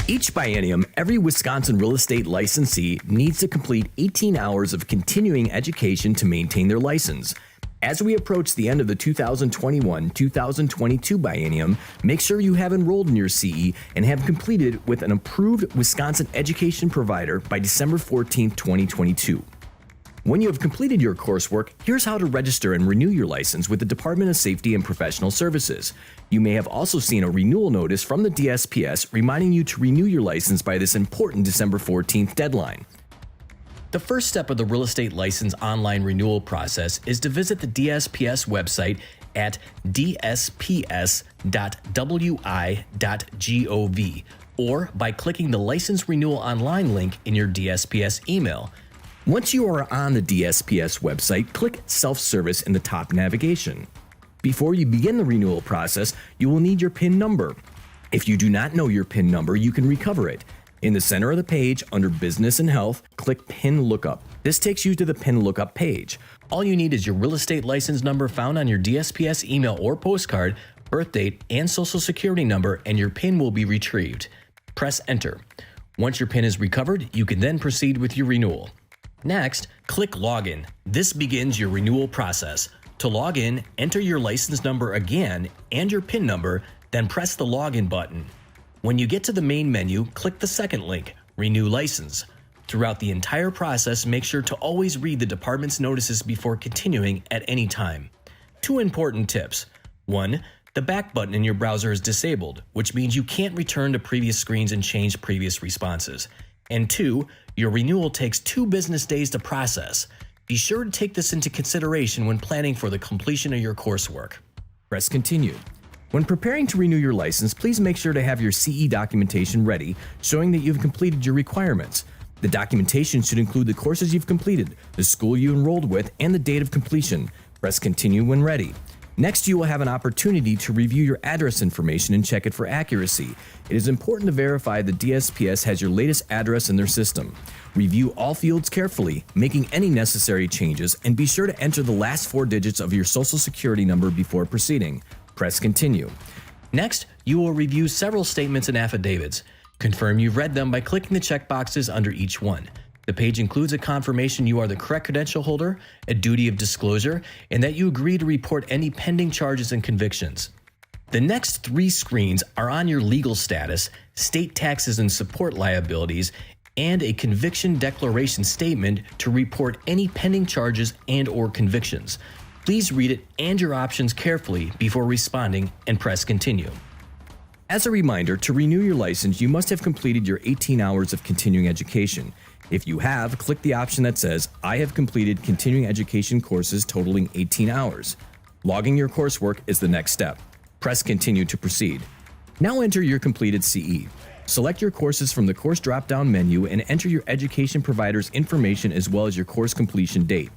Each biennium, every Wisconsin real estate licensee needs to complete 18 hours of continuing education to maintain their license. As we approach the end of the 2021-2022 biennium, make sure you have enrolled in your CE and have completed with an approved Wisconsin education provider by December 14, 2022. When you have completed your coursework, here's how to register and renew your license with the Department of Safety and Professional Services. You may have also seen a renewal notice from the DSPS reminding you to renew your license by this important December 14th deadline. The first step of the real estate license online renewal process is to visit the DSPS website at dsps.wi.gov or by clicking the License Renewal Online link in your DSPS email. Once you are on the DSPS website, click Self-Service in the top navigation. Before you begin the renewal process, you will need your PIN number. If you do not know your PIN number, you can recover it. In the center of the page, under Business and Health, click PIN Lookup. This takes you to the PIN Lookup page. All you need is your real estate license number found on your DSPS email or postcard, birth date, and social security number, and your PIN will be retrieved. Press Enter. Once your PIN is recovered, you can then proceed with your renewal. Next, click Login. This begins your renewal process. To log in, enter your license number again and your PIN number, then press the Login button. When you get to the main menu, click the second link, Renew License. Throughout the entire process, make sure to always read the department's notices before continuing at any time. 2 important tips. 1. The back button in your browser is disabled, which means you can't return to previous screens and change previous responses. And 2, your renewal takes 2 business days to process. Be sure to take this into consideration when planning for the completion of your coursework. Press Continue. When preparing to renew your license, please make sure to have your CE documentation ready, showing that you've completed your requirements. The documentation should include the courses you've completed, the school you enrolled with, and the date of completion. Press Continue when ready. Next, you will have an opportunity to review your address information and check it for accuracy. It is important to verify the DSPS has your latest address in their system. Review all fields carefully, making any necessary changes, and be sure to enter the last 4 digits of your social security number before proceeding. Press Continue. Next, you will review several statements and affidavits. Confirm you've read them by clicking the checkboxes under each one. The page includes a confirmation you are the correct credential holder, a duty of disclosure, and that you agree to report any pending charges and convictions. The next 3 screens are on your legal status, state taxes and support liabilities, and a conviction declaration statement to report any pending charges and/or convictions. Please read it and your options carefully before responding and press Continue. As a reminder, to renew your license, you must have completed your 18 hours of continuing education. If you have, click the option that says, I have completed continuing education courses totaling 18 hours. Logging your coursework is the next step. Press Continue to proceed. Now enter your completed CE. Select your courses from the course drop-down menu and enter your education provider's information as well as your course completion date.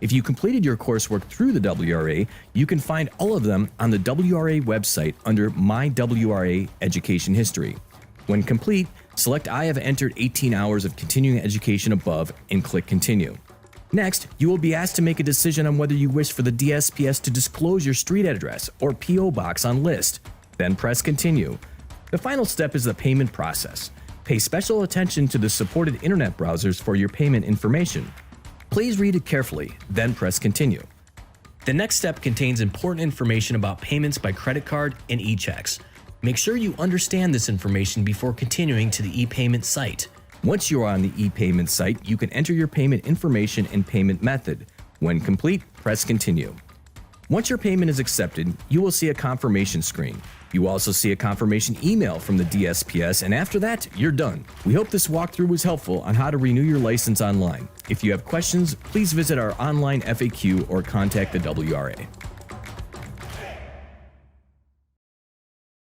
If you completed your coursework through the WRA, you can find all of them on the WRA website under My WRA Education History. When complete, select I have entered 18 hours of continuing education above and click Continue. Next, you will be asked to make a decision on whether you wish for the DSPS to disclose your street address or PO box on list. Then press Continue. The final step is the payment process. Pay special attention to the supported internet browsers for your payment information. Please read it carefully, then press Continue. The next step contains important information about payments by credit card and e-checks. Make sure you understand this information before continuing to the e-payment site. Once you are on the e-payment site, you can enter your payment information and payment method. When complete, press Continue. Once your payment is accepted, you will see a confirmation screen. You will also see a confirmation email from the DSPS, and after that, you're done. We hope this walkthrough was helpful on how to renew your license online. If you have questions, please visit our online FAQ or contact the WRA.